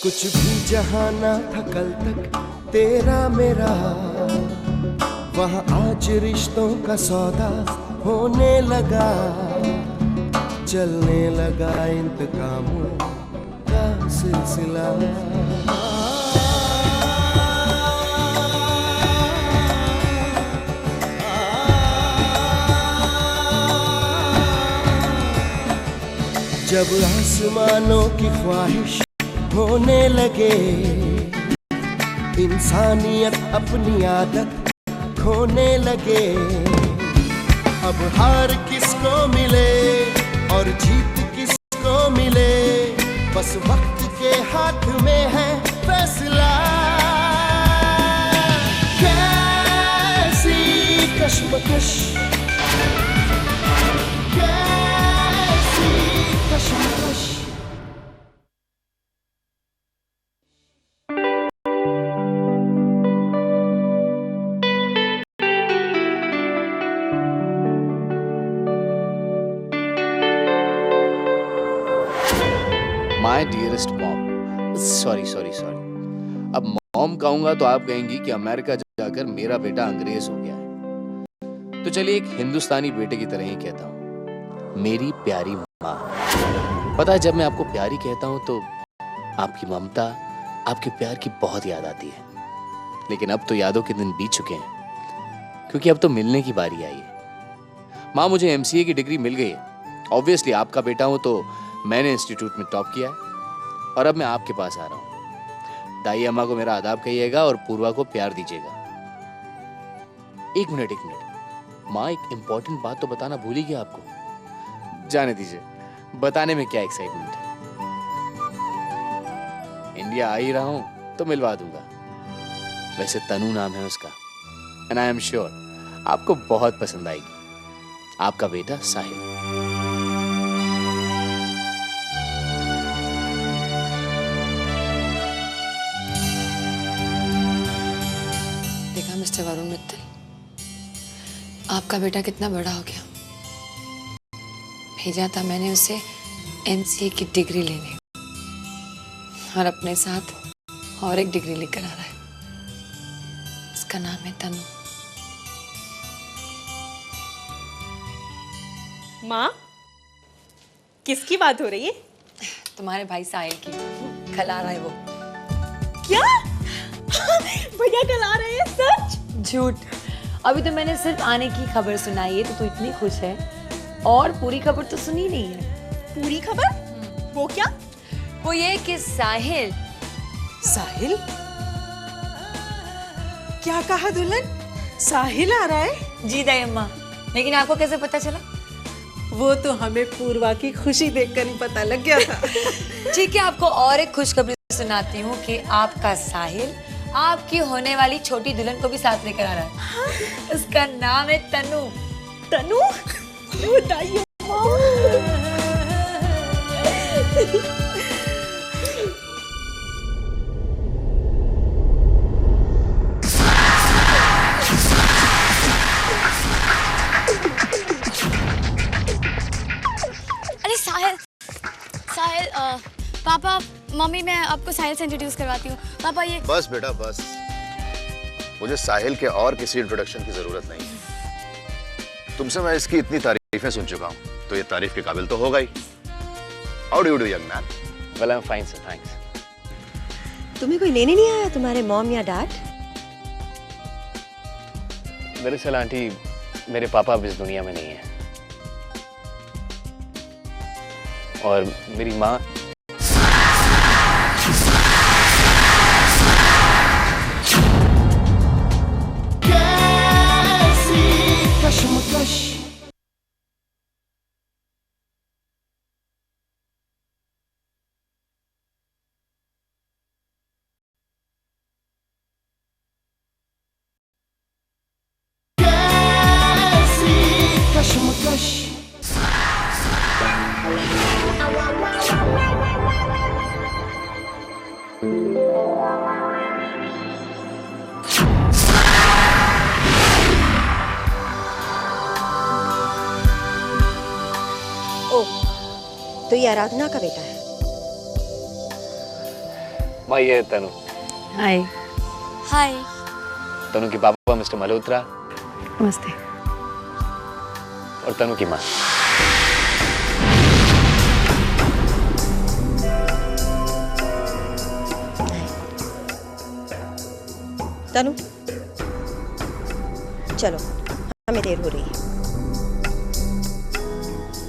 कुछ भी जहाँ ना था कल तक तेरा मेरा, वहाँ आज रिश्तों का सौदा होने लगा, चलने लगा इंतकामों का सिलसिला। जब आसमानों की ख्वाहिश होने लगे, इंसानियत अपनी आदत खोने लगे, अब हार किसको मिले और जीत किसको मिले, बस वक्त के हाथ में है फैसला। कैसी कश्मकश, कैसी कश्मकश। My dearest mom, sorry. अब मॉम कहूंगा तो आप कहेंगी कि अमेरिका जाकर मेरा बेटा अंग्रेज हो गया है, तो चलिए एक हिंदुस्तानी बेटे की तरह ही कहता हूँ, मेरी प्यारी माँ। पता है, जब मैं आपको प्यारी कहता हूँ तो आपकी ममता, आपके प्यार की बहुत याद आती है। लेकिन अब तो यादों के दिन बीत चुके हैं, क्योंकि अब तो मिलने की बारी आई है। माँ, मुझे एमसीए की डिग्री मिल गई है। ऑब्वियसली आपका बेटा हूं तो मैंने इंस्टीट्यूट में टॉप किया है, और अब मैं आपके पास आ रहा हूं। दाई अम्मा को मेरा आदाब कहिएगा और पूर्वा को प्यार दीजिएगा। एक मिनट माँ, एक इंपॉर्टेंट बात तो बताना भूल ही गया आपको। जाने दीजिए, बताने में क्या एक्साइटमेंट है। इंडिया आ ही रहा हूं तो मिलवा दूंगा। वैसे तनु नाम है उसका, एंड आई एम श्योर आपको बहुत पसंद आएगी। आपका बेटा साहिल। मिस्टर वरुण मित्तल, आपका बेटा कितना बड़ा हो गया। भेजा था मैंने उसे एमसीए की डिग्री लेने, और अपने साथ और एक डिग्री लेकर आ रहा है। उसका नाम है तनु। माँ, किसकी बात हो रही है? तुम्हारे भाई साहिल की। कल आ रहा है वो। क्या? भैया कल आ रहे हैं? सच? झूठ। अभी तो मैंने सिर्फ आने की खबर सुनाई है, तो तू इतनी खुश है, और पूरी खबर तो सुनी नहीं है। पूरी खबर? वो क्या? वो ये कि साहिल। साहिल? क्या कहा दुल्हन? साहिल आ रहा है? जी दाई अम्मा, लेकिन आपको कैसे पता चला? वो तो हमें पूर्वा की खुशी देखकर ही पता लग गया था। ठीक है, आपको और एक खुशखबरी सुनाती हूँ कि आपका साहिल आपकी होने वाली छोटी दुल्हन को भी साथ लेकर आ रहा है। हाँ? उसका नाम है तनु। तनु? बताइए। अरे साहिल, पापा मम्मी, मैं आपको साहिल से इंट्रोड्यूस करवाती हूँ। पापा ये। बस बेटा बस, मुझे साहिल के और किसी इंट्रोडक्शन की जरूरत नहीं है। तुमसे मैं इसकी इतनी तारीफें सुन चुका हूँ, तो ये तारीफ के काबिल तो होगा ही। How do you do young man? Well I am fine sir, thanks. तुम्हें कोई लेने नहीं आया, तुम्हारे मॉम या डैड? दरअसल आंटी, मेरे पापा अब इस दुनिया में नहीं है, और मेरी माँ कश्मकश। कैसी कश्मकश। ओ, तो ये आराधना का बेटा है? माँ ये है तनु। हाय। हाय। तनु के पापा मिस्टर मल्होत्रा नमस्ते। और तनु की माँ। तनु, चलो, हमें देर हो रही है।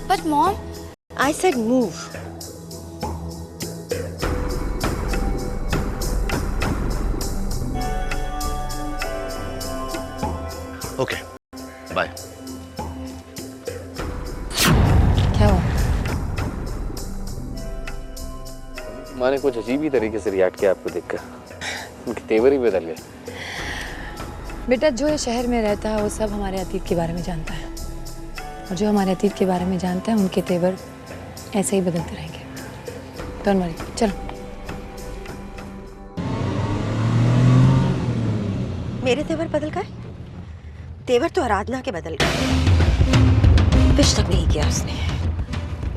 But mom, I said move. Okay, bye. क्या हुआ? माँ ने कुछ अजीब ही तरीके से रिएक्ट किया आपको देखकर। उनके तेवर ही बदल गए। बेटा, जो ये शहर में रहता है वो सब हमारे अतीत के बारे में जानता है, और जो हमारे अतीत के बारे में जानता है उनके तेवर ऐसे ही बदलते रहेंगे। डोंट वरी, चलो। मेरे तेवर बदल गए? तेवर तो आराधना के बदल गए। विश तक नहीं किया उसने।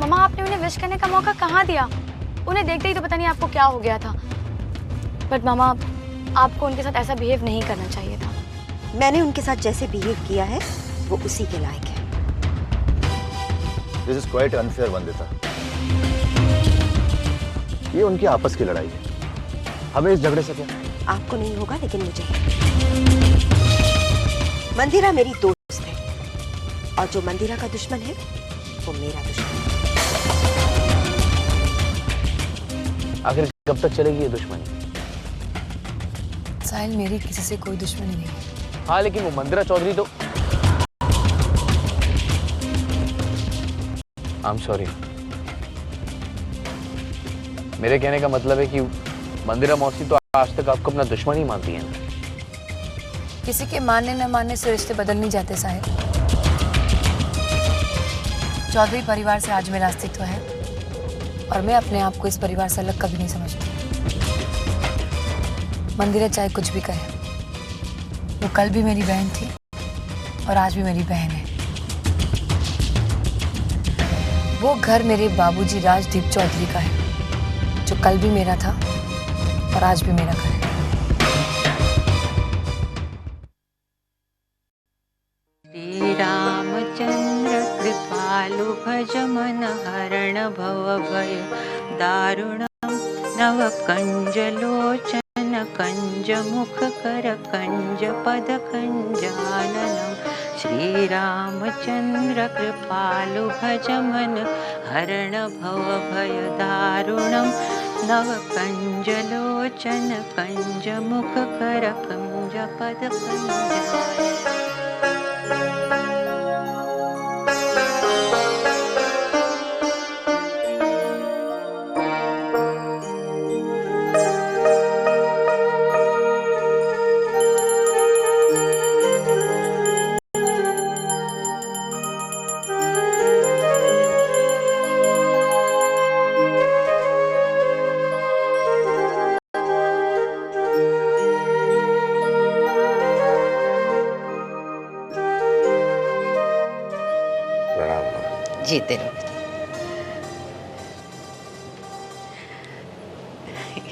मम्मा आपने उन्हें विश करने का मौका कहाँ दिया? उन्हें देखते ही तो पता नहीं आपको क्या हो गया था। बट मामा, आपको उनके साथ ऐसा बिहेव नहीं करना चाहिए था। मैंने उनके साथ जैसे बिहेव किया है वो उसी के लायक है। This is quite unfair Vandita. ये उनकी आपस की लड़ाई है, हमें इस झगड़े से क्या? आपको नहीं होगा लेकिन मुझे। मंदिरा मेरी दोस्त है, और जो मंदिरा का दुश्मन है वो मेरा दुश्मन है। आखिर कब तक चलेगी ये दुश्मनी? साहिल, मेरी किसी से कोई दुश्मनी नहीं है। हाँ, लेकिन वो मंदिरा चौधरी तो। I am sorry. मेरे कहने का मतलब है कि मंदिरा मौसी तो आज तक आपको अपना दुश्मन ही मानती है ना। किसी के मानने न मानने से रिश्ते बदल नहीं जाते साहिल। चौधरी परिवार से आज मेरा अस्तित्व है, और मैं अपने आप को इस परिवार से अलग कभी नहीं समझती। मंदिरा चाहे कुछ भी कहे, वो कल भी मेरी बहन थी और आज भी मेरी बहन है। वो घर मेरे बाबूजी राजदीप चौधरी का है, जो कल भी मेरा था और आज भी मेरा घर है। श्री रामचंद्र कृपालु भज मन हरण भव भय दारुणं नव कंज लोचन कंज मुख कर कंज पद कंजाननम। श्री रामचंद्र कृपालु भज मन हरण भव भय दारुणं नव कंज लोचन कंज मुख कर कंज पद कंजाननम। जीते रहो।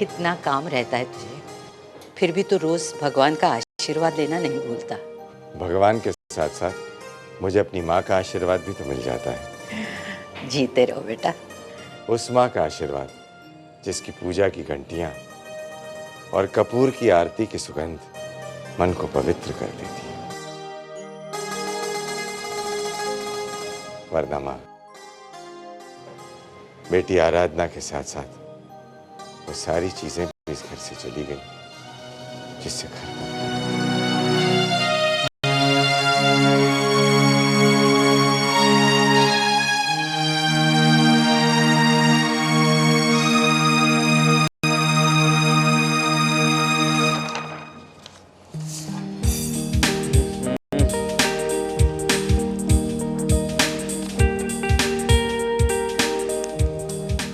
इतना काम रहता है तुझे, फिर भी तू रोज भगवान का आशीर्वाद लेना नहीं भूलता। भगवान के साथ साथ मुझे अपनी माँ का आशीर्वाद भी तो मिल जाता है। जीते रहो बेटा। उस माँ का आशीर्वाद जिसकी पूजा की घंटियाँ और कपूर की आरती की सुगंध मन को पवित्र कर देती है। वरना माँ, बेटी आराधना के साथ साथ वो सारी चीजें इस घर से चली गई जिससे घर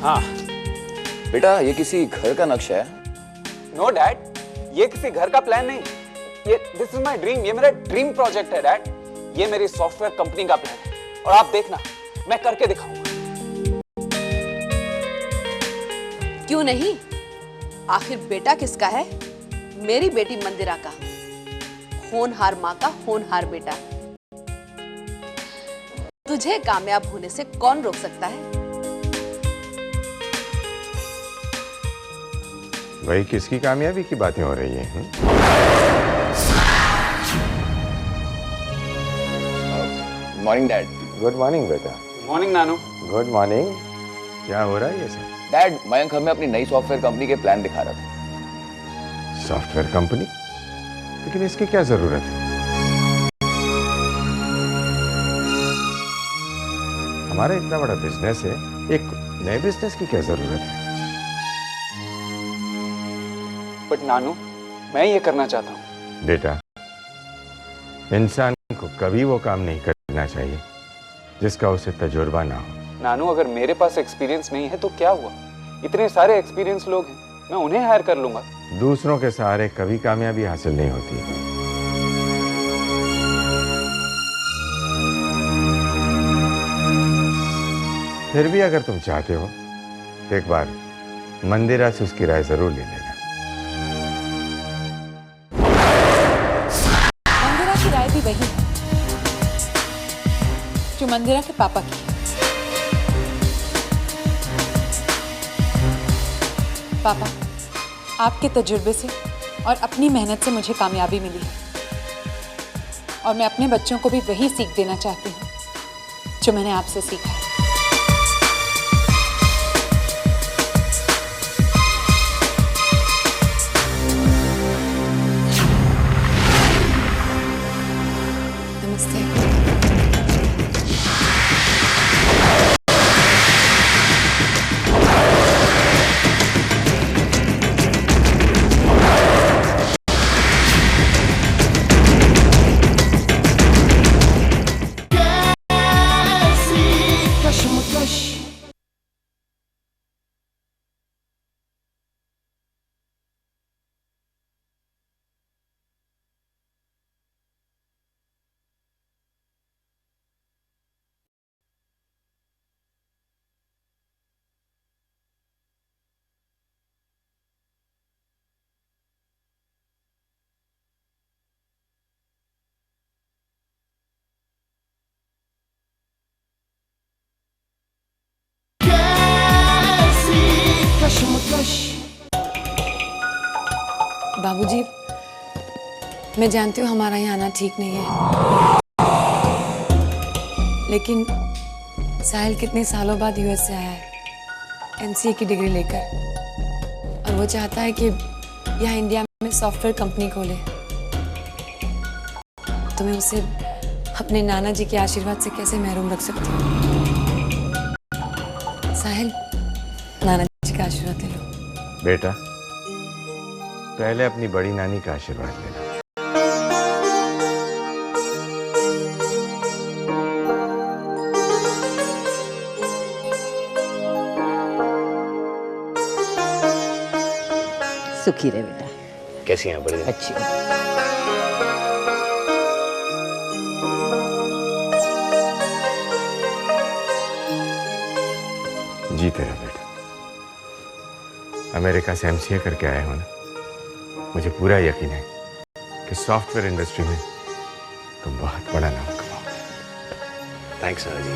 हाँ बेटा, ये किसी घर का नक्शा है। नो डैड, ये किसी घर का प्लान नहीं, ये दिस इज माय ड्रीम। ये मेरा ड्रीम प्रोजेक्ट है डैड। ये मेरी सॉफ्टवेयर कंपनी का प्लान है, और आप देखना मैं करके दिखाऊंगा। क्यों नहीं? आखिर बेटा किसका है? मेरी बेटी मंदिरा का। होनहार माँ का होनहार बेटा। तुझे कामयाब होने से कौन रोक सकता है? भाई किसकी कामयाबी की बातें हो रही हैं? Morning dad. गुड मॉर्निंग बेटा। मॉर्निंग नानू। Good morning. क्या हो रहा है ये सब? डैड, मयंक हमें अपनी नई सॉफ्टवेयर कंपनी के प्लान दिखा रहा था। Software company? लेकिन इसकी क्या जरूरत है? हमारा इतना बड़ा बिजनेस है, एक नए बिजनेस की क्या जरूरत है? बट नानू, मैं ये करना चाहता हूँ। बेटा, इंसान को कभी वो काम नहीं करना चाहिए जिसका उसे तजुर्बा ना हो। नानू, अगर मेरे पास एक्सपीरियंस नहीं है तो क्या हुआ? इतने सारे एक्सपीरियंस लोग हैं, मैं उन्हें हायर कर लूंगा। दूसरों के सहारे कभी कामयाबी हासिल नहीं होती। फिर भी अगर तुम चाहते हो तो एक बार मंदिरा से उसकी राय जरूर ले लेना। मंदिरा की राय भी वही है जो मंदिरा के पापा की है। पापा, आपके तजुर्बे से और अपनी मेहनत से मुझे कामयाबी मिली है और मैं अपने बच्चों को भी वही सीख देना चाहती हूँ जो मैंने आपसे सीखा है। बाबूजी, मैं जानती हूँ हमारा यहाँ आना ठीक नहीं है, लेकिन साहिल कितने सालों बाद यूएस से आया है एमसीए की डिग्री लेकर, और वो चाहता है कि यहाँ इंडिया में सॉफ्टवेयर कंपनी खोले। तो मैं उसे अपने नाना जी के आशीर्वाद से कैसे महरूम रख सकती हूँ? साहिल, नाना जी का आशीर्वाद ले लो। बेटा, पहले अपनी बड़ी नानी का आशीर्वाद लेना। सुखी रहे बेटा। कैसी हैं बढ़िया? अच्छी। जीते रहो बेटा। अमेरिका से एमसीए करके आए हो ना, मुझे पूरा यकीन है कि सॉफ्टवेयर इंडस्ट्री में तुम बहुत बड़ा नाम कमाओगे। थैंक्स सर जी।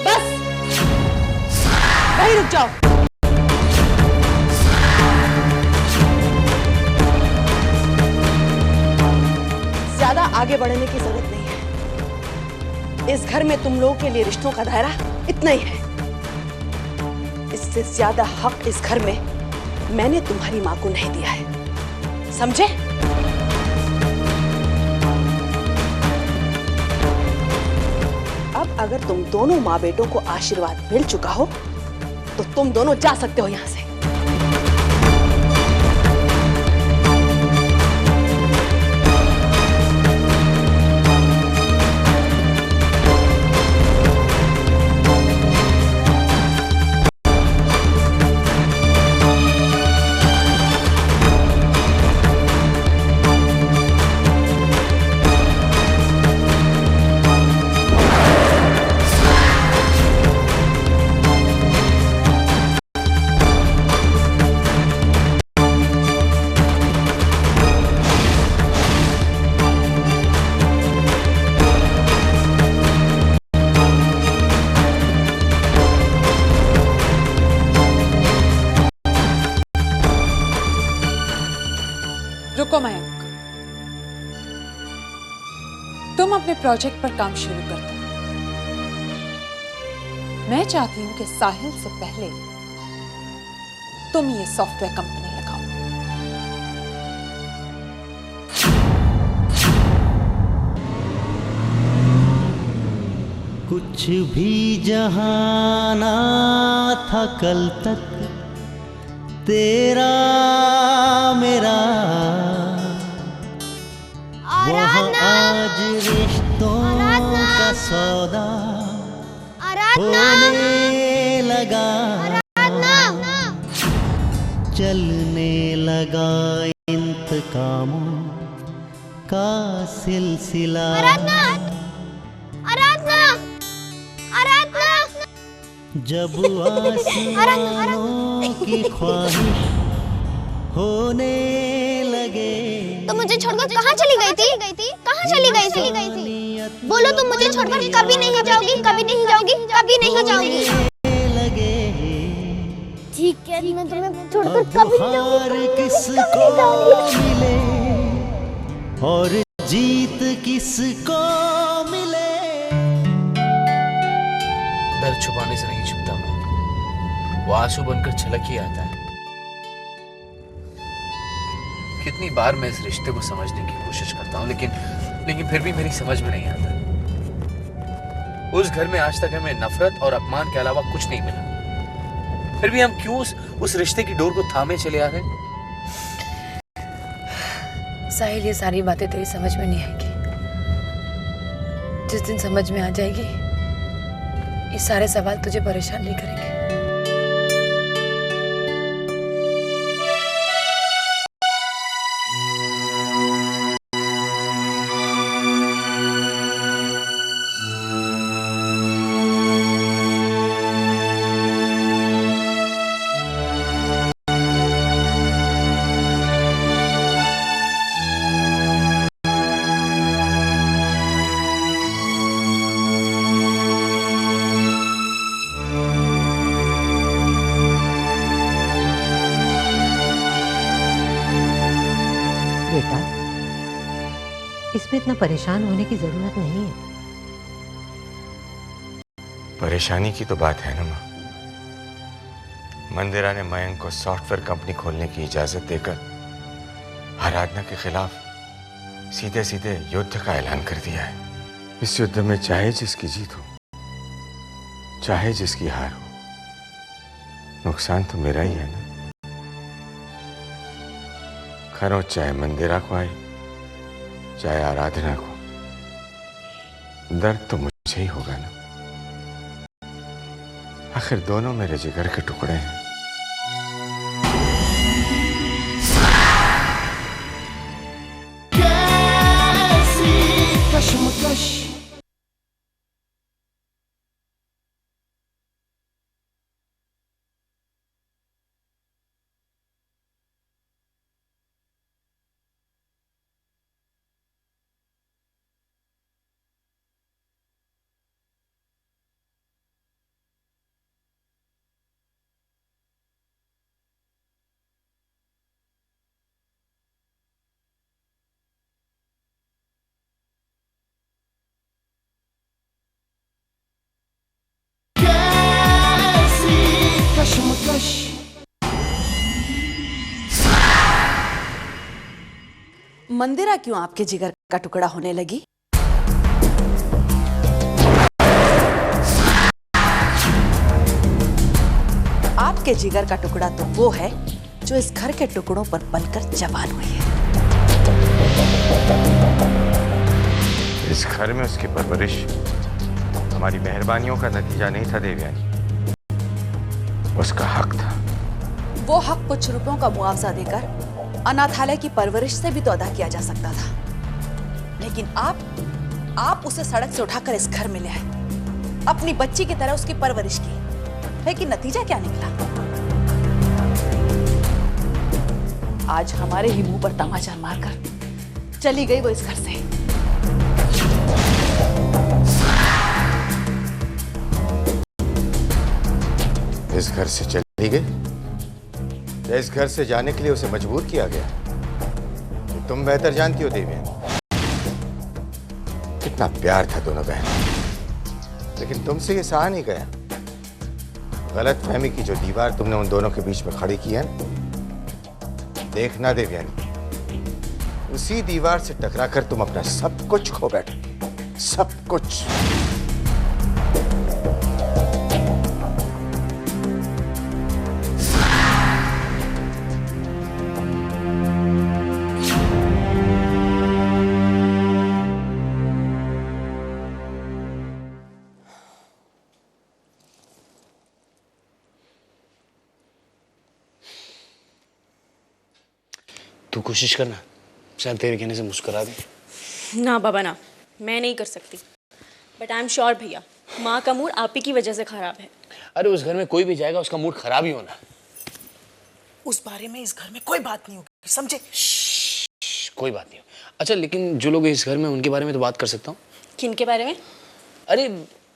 बस वहीं रुक जाओ। ज्यादा आगे बढ़ने की जरूरत नहीं है। इस घर में तुम लोगों के लिए रिश्तों का दायरा इतना ही है। इससे ज्यादा हक इस घर में मैंने तुम्हारी मां को नहीं दिया है, समझे? अब अगर तुम दोनों माँ बेटों को आशीर्वाद मिल चुका हो तो तुम दोनों जा सकते हो यहां से। अपने प्रोजेक्ट पर काम शुरू कर दो। मैं चाहती हूं कि साहिल से पहले तुम ये सॉफ्टवेयर कंपनी लगाओ। कुछ भी जहाना था कल तक तेरा मेरा, वह आज रिश्तों का सौदा होने लगा, चलने लगा इंतकामों का सिलसिला। जब आसमानों की ख्वाहिश होने लगे। तुम मुझे छोड़कर कहाँ चली गई थी? कहाँ चली गई थी? बोलो, तुम मुझे छोड़कर कभी नहीं जाओगी, कभी नहीं जाओगी, कभी नहीं जाओगी। ठीक है, मैं तुम्हें छोड़कर कभी नहीं जाऊंगी। किसको मिले और जीत किसको मिले। दर्द छुपाने से नहीं छुपता मैं, वो आंसू बनकर छलक ही आता है। कितनी बार मैं इस रिश्ते को समझने की कोशिश करता हूँ, लेकिन फिर भी मेरी समझ में नहीं आता। उस घर में आज तक हमें नफरत और अपमान के अलावा कुछ नहीं मिला, फिर भी हम क्यों उस रिश्ते की डोर को थामे चले आ गए। साहिल, ये सारी बातें तेरी समझ में नहीं आएगी। जिस दिन समझ में आ जाएगी, ये सारे सवाल तुझे परेशान नहीं करेंगे। बेटा, इसमें इतना परेशान होने की जरूरत नहीं है। परेशानी की तो बात है ना माँ। मंदिरा ने मयंक को सॉफ्टवेयर कंपनी खोलने की इजाजत देकर आराधना के खिलाफ सीधे सीधे युद्ध का ऐलान कर दिया है। इस युद्ध में चाहे जिसकी जीत हो, चाहे जिसकी हार हो, नुकसान तो मेरा ही है ना। खरोच चाहे मंदिरा को आए, चाहे आराधना को, दर्द तो मुझे ही होगा ना। आखिर दोनों मेरे जिगर के टुकड़े हैं। कैसी कश्मकश मंदिरा क्यों आपके जिगर का टुकड़ा होने लगी? आपके जिगर का टुकड़ा तो वो है जो इस घर के टुकड़ों पर पलकर जवान हुई है। इस घर में उसकी परवरिश हमारी मेहरबानियों का नतीजा नहीं था देवयानी, उसका हक था। वो हक कुछ रुपयों का मुआवजा देकर अनाथालय की परवरिश से भी तो अदा किया जा सकता था, लेकिन आप उसे सड़क से उठाकर इस घर में ले आए, अपनी बच्ची की तरह उसकी परवरिश की, लेकिन नतीजा क्या निकला? आज हमारे ही मुंह पर तमाचा मारकर चली गई वो इस घर से। इस घर से चली गई या इस घर से जाने के लिए उसे मजबूर किया गया? तुम बेहतर जानती हो देवयानी कि कितना प्यार था दोनों बहनों, लेकिन तुमसे ये सहा नहीं गया। गलत फहमी की जो दीवार तुमने उन दोनों के बीच में खड़ी की है ना, देखना देवयानी, उसी दीवार से टकराकर तुम अपना सब कुछ खो बैठे, सब कुछ। तू कोशिश करना, शायद तेरे कहने से मुस्कुरा दे। ना बाबा ना, मैं नहीं कर सकती। बट आई एम श्योर भैया, माँ का मूड आप ही की वजह से खराब है। अरे उस घर में कोई भी जाएगा उसका मूड खराब ही होना। उस बारे में इस घर में कोई बात नहीं होगी, समझे? कोई बात नहीं हो। अच्छा, लेकिन जो लोग इस घर में उनके बारे में तो बात कर सकता हूँ। किन के बारे में? अरे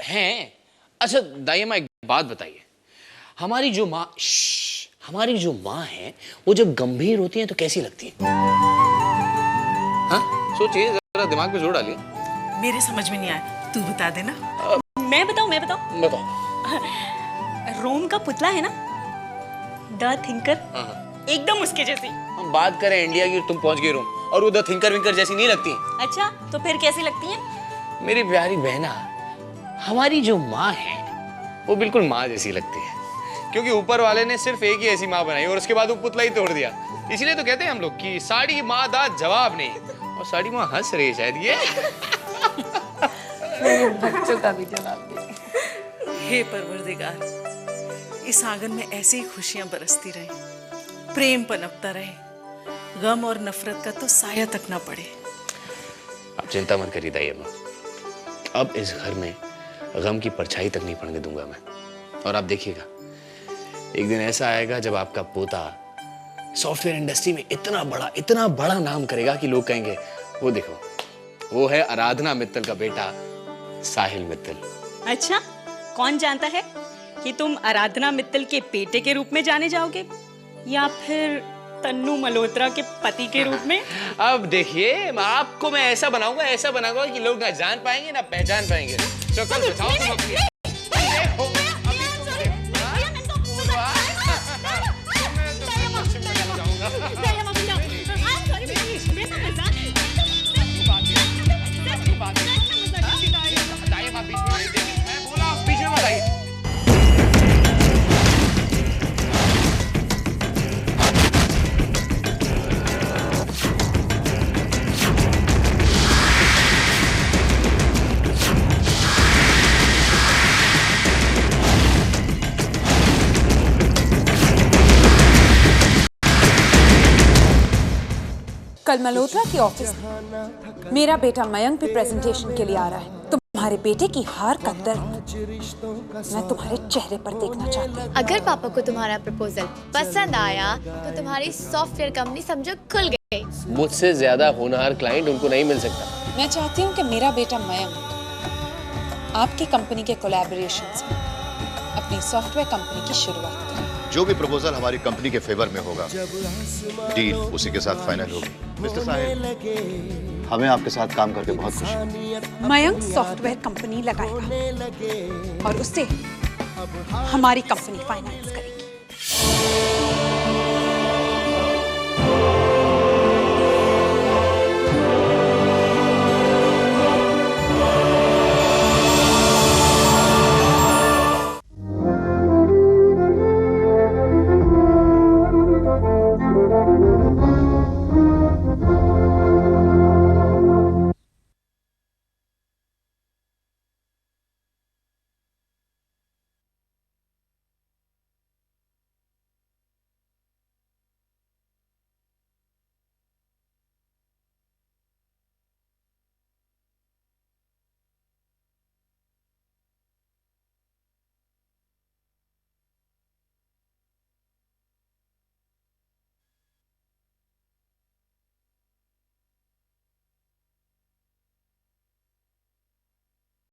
हैं। अच्छा दाई माँ, एक बात बताइए, हमारी जो माँ है वो जब गंभीर होती है तो कैसी लगती है? हाँ सोचिए, जरा दिमाग पे जोर डालिए। मेरे समझ में नहीं आया, तू बता देना। मैं बताऊं? बताओ। रोम का पुतला है ना, द थिंकर, एकदम उसके जैसी। हम बात करें इंडिया की, तुम पहुंच गई रोम, और वो द थिंकर विंकर जैसी नहीं लगती। अच्छा, तो फिर कैसी लगती है? मेरी प्यारी बहना, हमारी जो माँ है वो बिल्कुल माँ जैसी लगती है, क्योंकि ऊपर वाले ने सिर्फ एक ही ऐसी माँ बनाई और उसके बाद वो पुतला ही तोड़ दिया। इसीलिए तो कहते हैं हम लोग कि साड़ी माँ दा जवाब नहीं, और साड़ी माँ हंस रही है शायद ये। बच्चों का भी जवाब दे। हे परवरदिगार, इस आंगन में ऐसे ही खुशियां बरसती रहे, प्रेम पनपता रहे, गम और नफरत का तो साया तक ना पड़े। आप चिंता मत करिए दाई अम्मा, अब इस घर में गम की परछाई तक नहीं पड़ने दूंगा मैं। और आप देखिएगा, एक दिन ऐसा आएगा जब आपका पोता सॉफ्टवेयर इंडस्ट्री में इतना बड़ा नाम करेगा कि लोग कहेंगे, वो देखो, वो है आराधना मित्तल का बेटा साहिल मित्तल। अच्छा, कौन जानता है कि तुम आराधना मित्तल के बेटे के रूप में जाने जाओगे या फिर तन्नू मल्होत्रा के पति के रूप में? अब देखिए, आपको मैं ऐसा बनाऊंगा कि लोग ना जान पाएंगे ना पहचान पाएंगे। तो कल बचाओ तुम अपनी। कल मल्होत्रा के ऑफिस में मेरा बेटा मयंक भी प्रेजेंटेशन के लिए आ रहा है। तुम्हारे बेटे की हार का दर्द मैं तुम्हारे चेहरे पर देखना चाहती हूँ। अगर पापा को तुम्हारा प्रपोजल पसंद आया तो तुम्हारी सॉफ्टवेयर कंपनी समझो खुल गई। मुझसे ज्यादा होनहार क्लाइंट उनको नहीं मिल सकता। मैं चाहती हूँ कि मेरा बेटा मयंक आपकी कंपनी के कोलैबोरेशंस में अपनी सॉफ्टवेयर कंपनी की शुरुआत करे। जो भी प्रपोजल हमारी कंपनी के फेवर में होगा, डील उसी के साथ फाइनल होगी। मिस्टर साहिल, हमें आपके साथ काम करके बहुत खुशी है। मयंक सॉफ्टवेयर कंपनी लगाएगा और उससे हमारी कंपनी फाइनेंस करेगी।